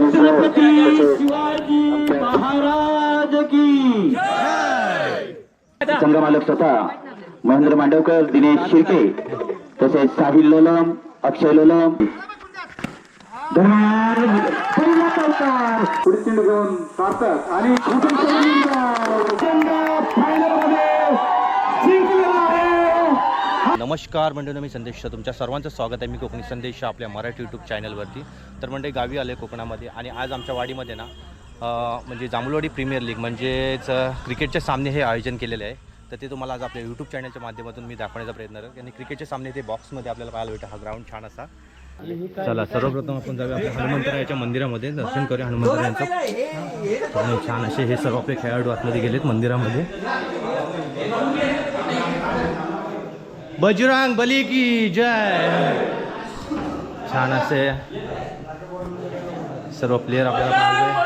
छत्रपती शिवाजी महाराज की संघमालक स्वतः महेंद्र मांडवकर, दिनेश शिर्के, तसेच साहिल लोलम, अक्षय लोलम. पुढील घेऊन सार्थक आणि नमस्कार मंडळी, मी संदेश. तुमच्या सर्वांचं स्वागत आहे. मी कोकणी संदेश आपल्या मराठी यूट्यूब चॅनलवरती. तर म्हणजे गावी आले कोकणामध्ये आणि आज आमच्या वाडीमध्ये ना म्हणजे जांभूळवाडी प्रीमियर लीग म्हणजेच क्रिकेटचे सामने हे आयोजन केलेले आहे. तर ते तुम्हाला आज आपल्या यूट्यूब चॅनलच्या माध्यमातून मी दाखवण्याचा प्रयत्न करेन. आणि क्रिकेटचे सामने ते बॉक्समध्ये आपल्याला पाहायला भेटतं. हा ग्राउंड छान असा. चला सर्वप्रथम आपण जाऊया आपल्या हनुमंतरायाच्या मंदिरामध्ये, दर्शन करूया हनुमंतरायांचं. आणि छान असे हे सर्व आपले खेळाडू आतमध्ये गेलेत मंदिरामध्ये. बजरंग बली की जय. छान असे सर्व प्लेयर आपल्याला पाहायला.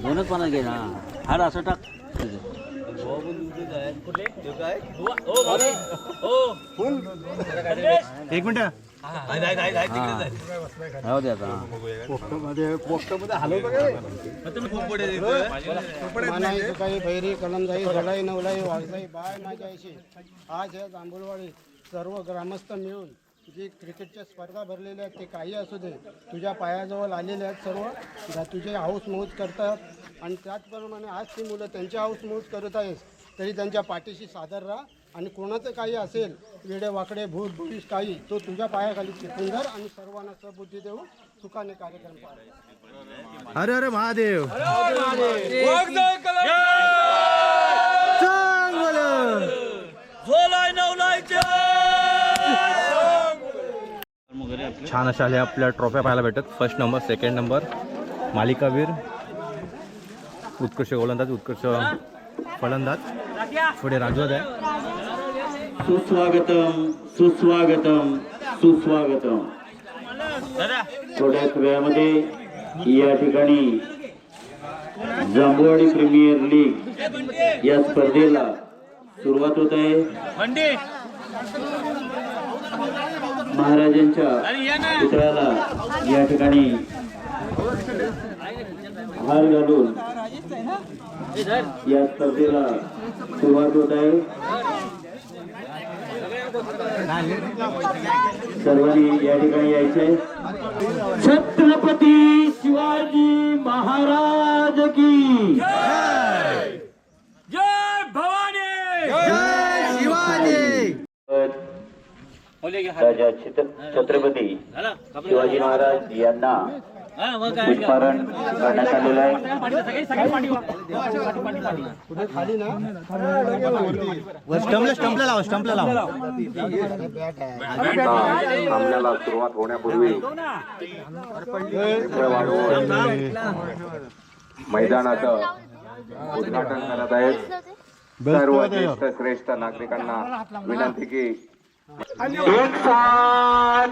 दोनच पानं घे ना, हाड असं टाक. एक मिनिट राहू दे आता. काही बैरी कलमजाई झडाई नवलाई वाघजाई बाय माझ्या आईशी. आज या जांभूळवाडी सर्व ग्रामस्थ मिळून जी क्रिकेटच्या स्पर्धा भरलेल्या आहेत ते काही असू दे, तुझ्या पायाजवळ आलेले आहेत सर्व. तुझे हाऊस मौज करतात आणि त्याचप्रमाणे आज ती मुलं त्यांची हाऊस मौज करत आहेस तरी त्यांच्या पाठीशी सादर राहा. आणि कोणाचं काही असेल वेडे वाकडे भूत भविष्य काही, तो तुझ्या पायाखाली टिकून धर आणि सर्वांना सबुद्धी देऊ सुखाने कार्यक्रम पार. अरे अरे महादेव. छान अशा आल्या आपल्या ट्रॉफ्या पाहायला भेटत. फर्स्ट नंबर, सेकंड नंबर, मालिकावीर, उत्कृष्ट गोलंदाज, उत्कृष्ट फलंदाज, पुढे राजवत आहे. सुस्वागतम सुस्वागतम सुस्वागतम. थोड्याच वेळामध्ये या ठिकाणी जांभूळवाडी प्रीमियर लीग या स्पर्धेला सुरुवात होत आहे. महाराजांच्या पुतळ्याला या ठिकाणी हार घालून या स्पर्धेला सुरुवात होत आहे. सर्वांनी या ठिकाणी यायचे. छत्रपती शिवाजी महाराज की जय भवानी. जय शिवाजी. राजा छत्रपती शिवाजी महाराज यांना पुष्पारण करण्यात आलेलं आहे. स्टंपला लावा, स्टंपला लावा. सामन्याला सुरुवात होण्यापूर्वी मैदानाचं उद्घाटन करत आहेत. सर्व ज्येष्ठ श्रेष्ठ नागरिकांना विनंती की एक साथ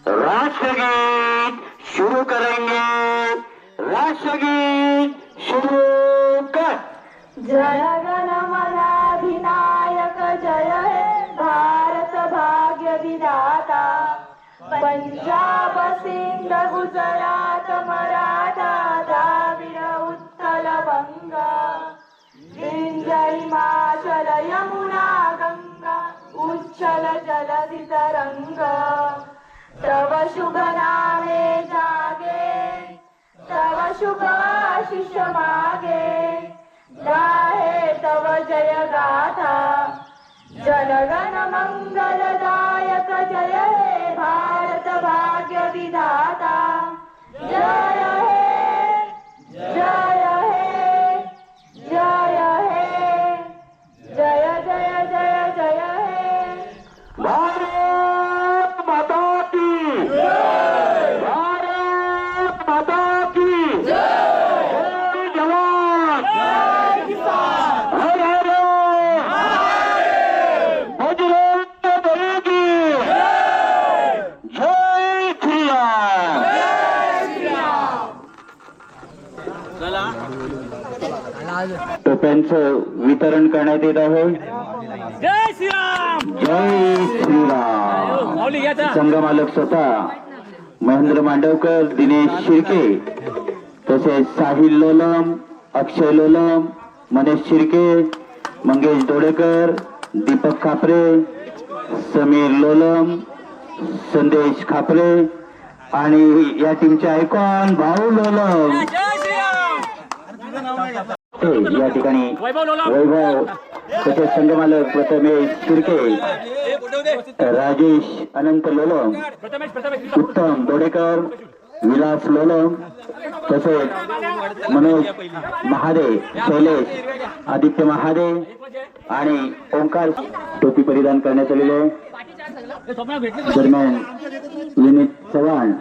राष्ट्रगीत शुरू करेंगे. राष्ट्रगीत शुरू कर. जय गण मनाधिनायक जय हे भारत भाग्य विधाता. पंजाब सिंध गुजरात मराठा द्राविड उत्कल बंग. विंध्य हिमाचल यमुना गंगा उच्चल जलधि तरंग. तव शुभ नामे जागे, तव शुभ आशीष मागे. गाहे तव जय गाथा, जनगण मंगलदायक जय हे भारत भाग्य विधाता. जय हे जय हे जय हे जय जय जय जय हे. ट्रॉफ्यांचं वितरण करण्यात येत आहे. जय श्रीराम. जय श्रीराम. संघमालक स्वतः महेंद्र मांडवकर, दिनेश शिर्के, तसेच साहिल लोलम, अक्षय लोलम, मनीष शिर्के, मंगेश दोडेकर, दीपक खापरे, समीर लोलम, संदेश खापरे आणि या टीमचे आयकॉन भाऊ लोलम. या ठिकाणी वैभव, तसेच संघमालक प्रथमेश शिर्के, राजेश अनंत लोलम, उत्तम दोडेकर, विलास लोलम, तसेच मनोज महादे, शैलेश आदित्य महादे आणि ओंकार टोपी परिधान करण्यात आलेले. दरम्यान विनीत चव्हाण,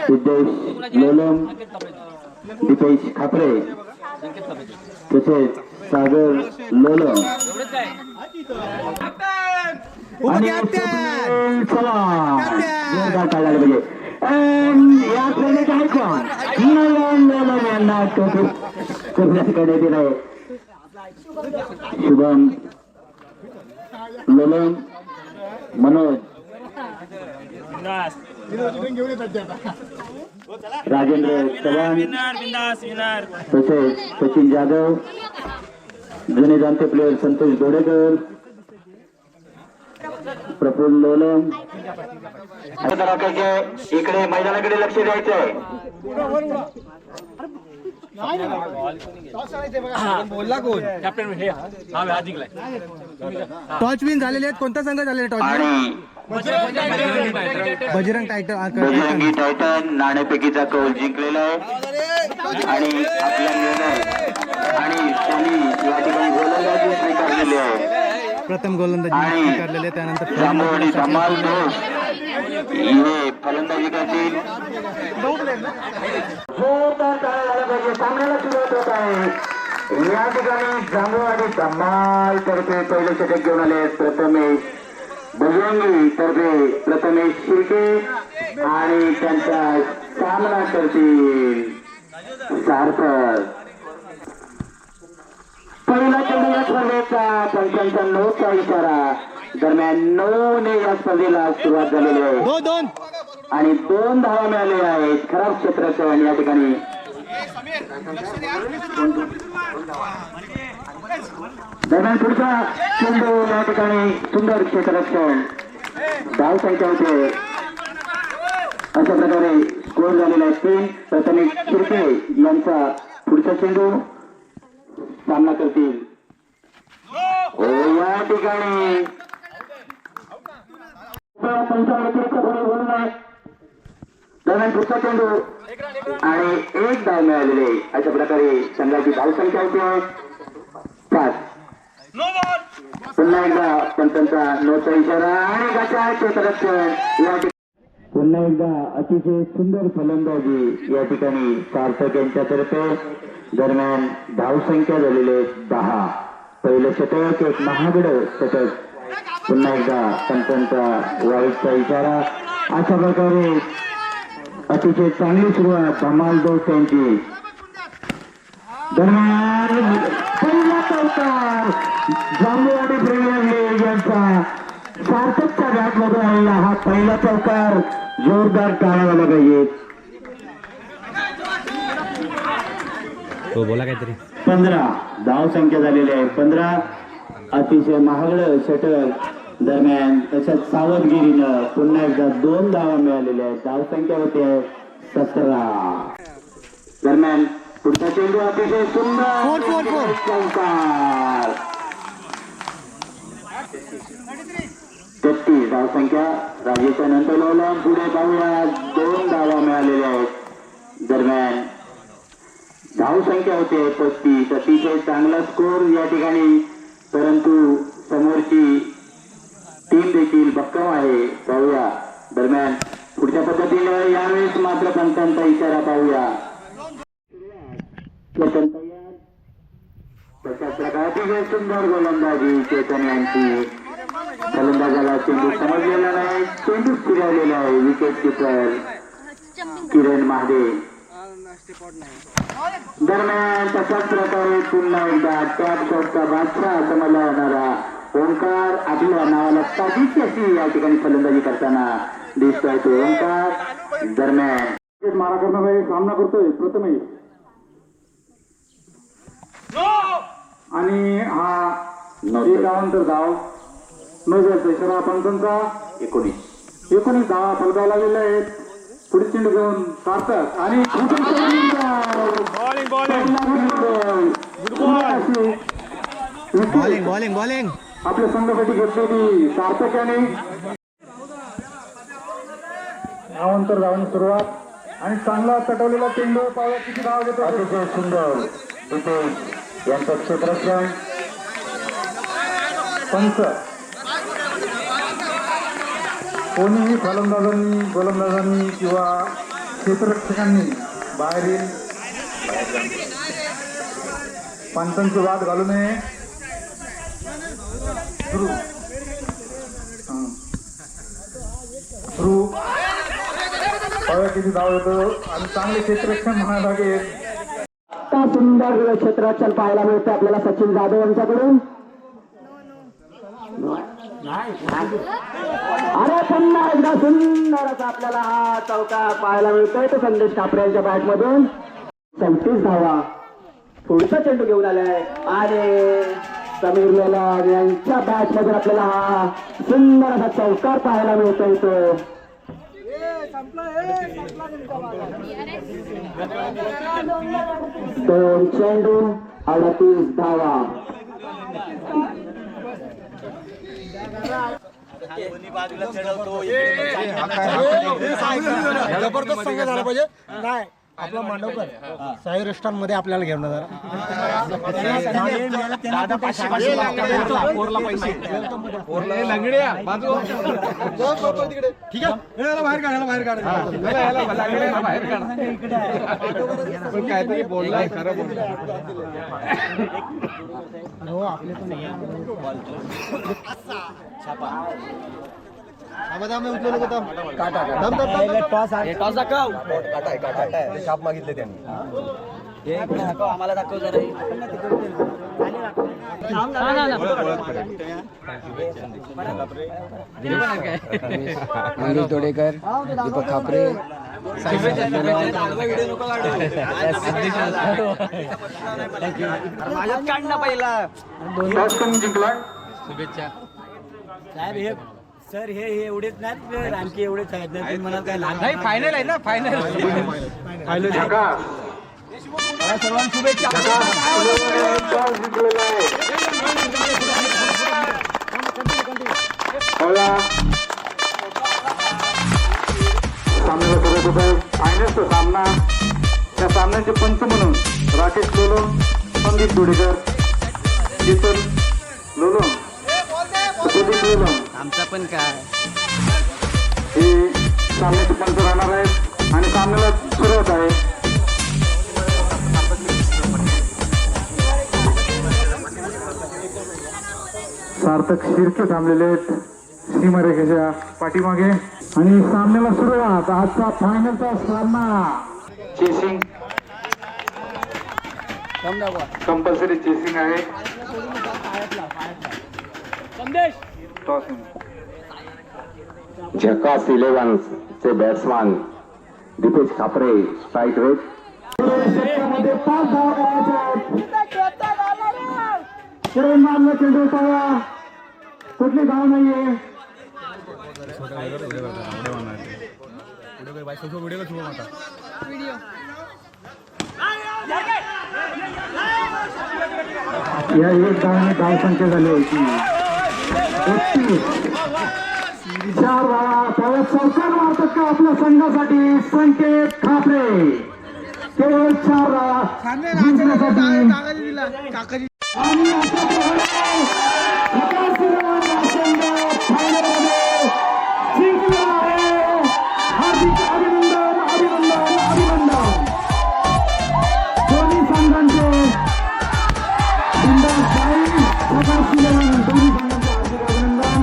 सिद्धेश लोलम, दीपेश खापरे, तसेच सागर लोलम आणि सुनील चव्हाण. जोरदार टाळ्या झाल्या पाहिजे. या खेळण्याचे आयकॉन नयन लोलम यांना टोपी करण्यात येत आहे. शुभम लोलम, मनोज, राजेंद्र चव्हाण, तसेच सचिन जाधव, जुने जाणते प्लेयर संतोष दोडेकर, प्रफुल्ल लोलम. इकडे मैदानाकडे लक्ष द्यायचंय. टॉच विन झालेले आहेत. कोणता संघ झालेला टॉच? आणि बजरंग टायटन. बजरंगी टायटन नाणेफेकीचा कौल जिंकलेला आहे आणि आपला निर्णय आणि त्यांनी या ठिकाणी गोलंदाजी स्वीकारलेली आहे. प्रथम गोलंदाजी स्वीकारलेले, त्यानंतर जांभूळवाडी धमाल दोष हे फलंदाजी करतील. जोरदार टाळ्या झाल्या पाहिजे. सामन्याला सुरुवात होत आहे. या ठिकाणी जांभूळवाडी धमाल तर्फे पहिले षटक घेऊन आले प्रथमेश बजरंगी तर्फे प्रथमेश शिर्के आणि त्यांचा सामना करतील सार्थक. पहिला चेंडू या स्पर्धेचा पंचांचा नोचा इशारा. दरम्यान 9 ने या स्पर्धेला सुरुवात झालेली आहे आणि 2 धावा मिळालेल्या आहेत. खराब क्षेत्ररक्षण या ठिकाणी. दरम्यान पुढचा चेंडू या ठिकाणी सुंदर क्षेत्ररक्षण. धाव संख्या होते. अशा प्रकारे स्कोर झालेला आहे 3. प्रथमेश शिर्के यांचा पुढचा चेंडू सामना करतील. या ठिकाणी दरम्यान पुढचा चेंडू आणि 1 धाव मिळालेले. अशा प्रकारे संघाची धाव संख्या होती 5. पुन्हा एकदा पंचांचा नोचा इशारा आणि गटार क्षेत्ररक्षण या ठिकाणी. पुन्हा एकदा अतिशय सुंदर फलंदाजी या ठिकाणी सार्थक यांच्यातर्फे. दरम्यान धावसंख्या झालेले 10. पहिलं षटक एक महागडं षटक. पुन्हा एकदा पंचांचा वाईटचा इशारा. अशा प्रकारे अतिशय चांगली सुरुवात धमाल दोष यांची. दरम्यान पहिला चौकार जांभूळवाडी प्रीमियर लीग यांचा सार्थकच्या बॅटमधून आलेला हा पहिला चौकार. जोरदार टाळ्या झाल्या पाहिजेत. हो बोला काहीतरी. 15 धाव संख्या झालेली आहे 15. अतिशय महागडं षटक. दरम्यान तशाच सावधगिरीनं पुन्हा एकदा 2 धावा मिळालेल्या आहेत. धाव संख्या होते 17. दरम्यान पुढचा चेंडू अतिशय सुंदर चौकार. 33 धाव संख्या. राजेश अनंत लोलम पुढे पाहूया 2 धावा मिळालेल्या आहेत. दरम्यान धाव संख्या होते 35. अतिशय चांगला स्कोर या ठिकाणी, परंतु समोरची टीम देखील भक्कम आहे. पाहूया दरम्यान पुढच्या पद्धतीने यावेळेस मात्र पंचांचा इशारा पाहूया. चेतन तयार. तशाच प्रकारची सुंदर गोलंदाजी चेतन यांची. फलंदाजाला चेंडू समजलेला नाही. चेंडू फिरवलेला आहे. विकेट किपर किरण महादेव. दरम्यान तशाच प्रकारे पुन्हा एकदा टॅप शॉटचा बादशाह असं मला येणारा ओंकार आपल्या नावाला ताजीची अशी या ठिकाणी फलंदाजी करताना दिसतोय. तो ओंकार दरम्यान मारा करणारा सामना करतोय प्रथमेश आणि हा धावांतर धाव नोजलचा इशारा पंचांचा 19 धावा फलकावा लागलेल्या आहेत. पुढे चेंडू घेऊन सार्थक आणि बॉलिंग आपल्या संघासाठी घेतलेली सार्थक याने धावांतर धावांनी सुरुवात आणि चांगला चटवलेला चेंडू पावला किती धावा घेतो अतिशय सुंदर इथे यांचं क्षेत्ररक्षण पंच कोणीही गोलंदाजांनी किंवा क्षेत्ररक्षकांनी बाहेरील पंचांची वाद घालू नये. सुरू किती धाव येतो आणि चांगले क्षेत्ररक्षण म्हणायला लागेल. सुंदर क्षेत्ररक्षण पाहायला मिळतं आपल्याला सचिन जाधव यांच्याकडून. अरे पुन्हा एकदा सुंदर असा आपल्याला हा चौका पाहायला मिळतोय तो संदेश कापरे यांच्या बॅट मधून. 34 धावा पुढचा चेंडू घेऊन आलाय आणि समीर लोलार यांच्या बॅट मधून आपल्याला हा सुंदर असा चौकार पाहायला मिळतोय. तो दोन चेंडू 38 धावा. जबरदस्त संघ झाला पाहिजे. नाही आपला मांडवकर साई रेस्टॉरंट मध्ये आपल्याला घेऊन ठीक आहे बाहेर काहीतरी बोलला खरं बोलला हो आपले पण उचलू नको छाप मागितले त्यांनी आम्हाला दाखव जरा मंगेश तोडेकर, दीपक खापरे, माझ्यात काढला पहिला जिंकला. शुभेच्छा साहेब. हे सर हे एवढेच नाहीत आणखी एवढेच आहेत मला काय नाही. फायनल आहे ना फायनल सर्वांना शुभेच्छा. सामन्याला करत होता फायनलचा सामना. त्या सामन्याचे पंच म्हणून राकेश लोलोन, संदीप जोडेकर, जितन लोलोन, प्रदीप लोलोन आमचा पण काय हे सामन्याचे पंच राहणार आहेत आणि सामन्याला सुरुवात आहे. सार्थक शिर्के थांबलेले आहेत सीमारेखेच्या पाठीमागे आणि सामन्याला सुरुवात. आजचा फायनलचा सामना चेसिंग कंपल्सरी चेसिंग आहे. झकास 11 चे batsman Dipesh Khapre strike rate. 5 धावा करायच्या आहेत. पुढे मारलं चेंडू पावा कुठली धाव नाहीये. या एक धावाने धावसंख्या झाली होती 32. 4 धावा त्यावेळेस चौकार मारतात का आपल्या संघासाठी संकेत खापरे. केवळ 4 धावा जिंकण्यासाठी आणि अशा प्रकारे फायनलमध्ये जिंकला आहे. हार्दिक अभिनंदन अभिनंदन अभिनंदन. दोन्ही संघांचे दोन्ही संघांचे हार्दिक अभिनंदन.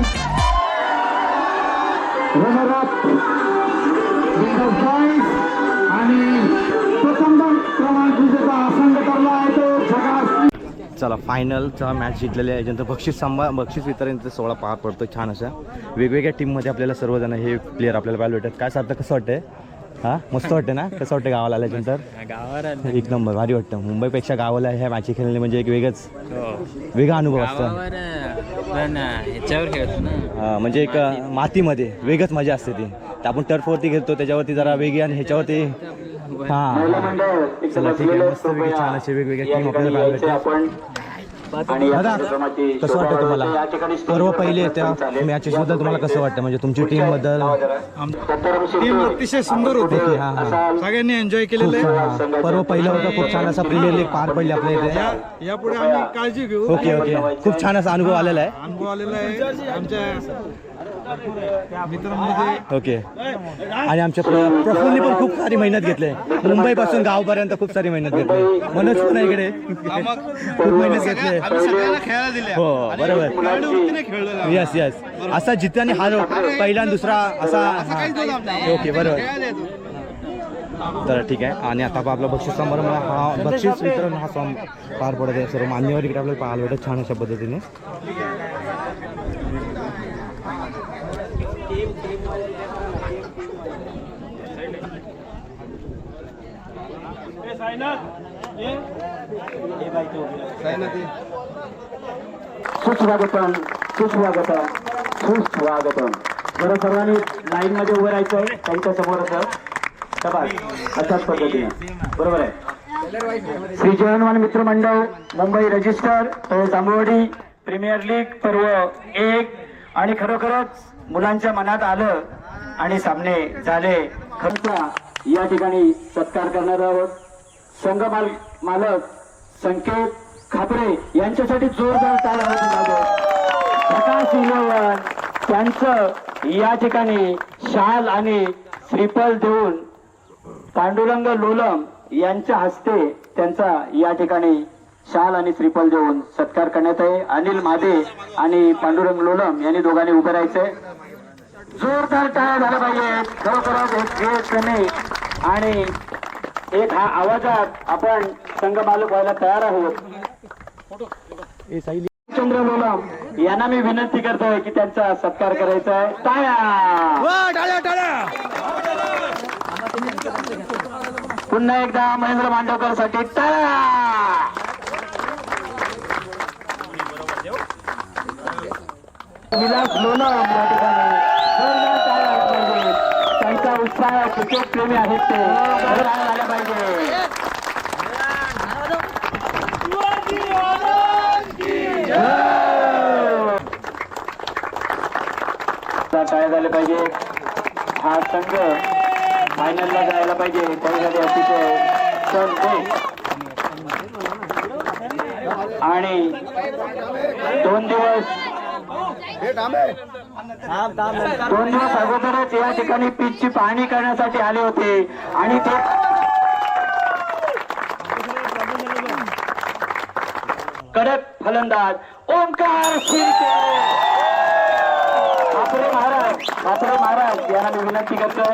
रनरअप आणि प्रथम क्रमांक विजेता चला फायनलचा मॅच जिंकलेले आहे. याच्यानंतर बक्षीस वितरणचा सोहळा पार पडतो. छान अशा वेगवेगळ्या टीममध्ये आपल्याला सर्वजण हे प्लेयर आपल्याला पाहायला भेटतात. काय सांगतं, कसं वाटतंय? हां मस्त वाटतं ना? कसं वाटतं गावाला आल्याच्यानंतर? गावावर एक नंबर भारी वाटतं. मुंबईपेक्षा गावाला ह्या मॅची खेळणे म्हणजे एक वेगळा अनुभव असतो. पण ह्याच्यावर खेळतो ना, म्हणजे एक मातीमध्ये वेगळंच मजा असते ती. तर आपण टर्फवरती घेतो त्याच्यावरती जरा वेगळी आणि ह्याच्यावरती हां चला ठीक आहे. मस्त वेगळी छान असे वेगवेगळ्या टीम आपल्याला पाहायला भेटतात. दादा कसं वाटतं तुम्हाला? पर्व पहिले त्या मॅचेस बद्दल तुम्हाला कसं वाटतं? म्हणजे तुमची टीम बद्दल? टीम अतिशय सुंदर होती. हां हां सगळ्यांनी एन्जॉय केलेलं आहे. पर्व पहिलं होतं. खूप छान असा प्रीमियर लीग पार पडली आपल्या इथे. यापुढे आम्ही काळजी घेऊ. Okay okay. खूप छान असा अनुभव आलेला आहे. अनुभव आलेला आहे आमच्या मित्रांमध्ये. ओके. आणि आमच्या प्रफुल्लनी पण खूप सारी मेहनत घेतली. मुंबईपासून गावपर्यंत खूप सारी मेहनत घेतली. मनोज पण इकडे खूप मेहनत घेतली. हो बरोबर. Yes yes. असा जिथे आणि हार पहिला आणि दुसरा असा. ओके बरोबर. तर ठीक आहे. आणि आता आपला बक्षीस समारंभ हा बक्षीस वितरण हा पार पडत आहे. सर्व मान्यवर इकडे आपल्याला पाहायला भेटत छान अशा पद्धतीने. सुस्वागतम सुस्वागतम सुस्वागतम. बरं सर्वांनी लाईन मध्ये उभं राहायचं आहे त्यांच्या समोर अशाच पद्धतीने. बरोबर आहे. श्री जयहनुमान मित्र मंडळ मुंबई रजिस्टर जांभूळवाडी प्रीमियर लीग पर्व 1. आणि खरोखरच मुलांच्या मनात आलं आणि सामने झाले. खर्चा या ठिकाणी सत्कार करणार आहोत. संघ मालक संकेत खापरे यांच्यासाठी जोरदार टाळ्या. प्रकाश इलेवन त्यांचं या ठिकाणी शाल आणि श्रीफल देऊन पांडुरंग लोलम यांच्या हस्ते त्यांचा या ठिकाणी शाल आणि श्रीफल देऊन सत्कार करण्यात आहे. अनिल मादे आणि पांडुरंग लोलम यांनी दोघांनी उभे राहायचंय. जोरदार टाळ्या झाला पाहिजे. खरोखरच एक खेळ प्रेमी आणि एक हा आवाजात आपण संघ मालक व्हायला तयार आहोत. चंद्र लोलम यांना मी विनंती करतोय की त्यांचा सत्कार करायचा आहे. टाळ्या. पुन्हा एकदा महेंद्र मांडवकर साठी टाळ्या. विलास लोलम या ठिकाणी जोरदार टाळ्या झाल्या पाहिजे. त्यांचा उत्साह क्रिकेट प्रेमी आहेत ते झाला पाहिजे. टाळ्या झाल्या पाहिजे. हा संघ फायनलला जायला पाहिजे. त्यासाठी अतिशय आणि 2 दिवस अगोदरच या ठिकाणी पिचची पाहणी करण्यासाठी आले होते आणि ते कडक फलंदाज ओंकार शिर्के कापरे महाराज यांना मी विनंती करतोय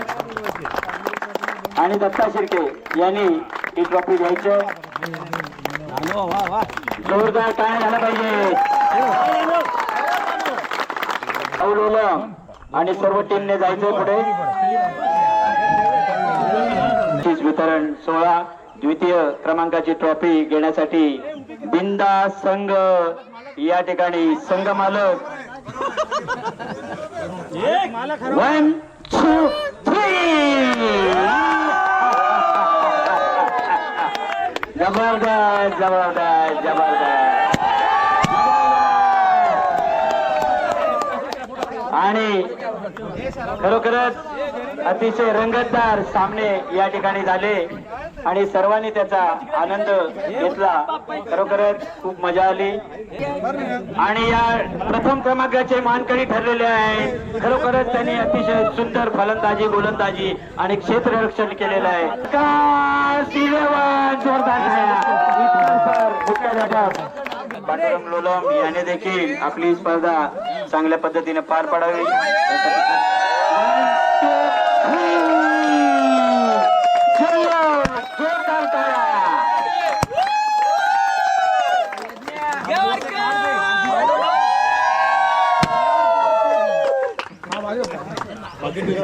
आणि दत्ता शिर्के यांनी ही ट्रॉफी द्यायचं. जोरदार काय झाला पाहिजे. आणि सर्व टीमने जायचंय पुढे. वितरण सोहळा द्वितीय क्रमांकाची ट्रॉफी घेण्यासाठी बिंदा संघ या ठिकाणी संघ मालक 1 2 3. जबरदस्त जबरदस्त जबरदस्त. आणि खरोखरच अतिशय रंगतदार सामने या ठिकाणी झाले आणि सर्वांनी त्याचा आनंद घेतला. खरोखरच खूप मजा आली आणि या प्रथम क्रमांकाचे मानकरी ठरलेले आहे. खरोखरच त्यांनी अतिशय सुंदर फलंदाजी गोलंदाजी आणि क्षेत्ररक्षण केलेलं आहे. पांडुरंग लोलम याने देखील आपली स्पर्धा चांगल्या पद्धतीने पार पाडावी. रॉकेट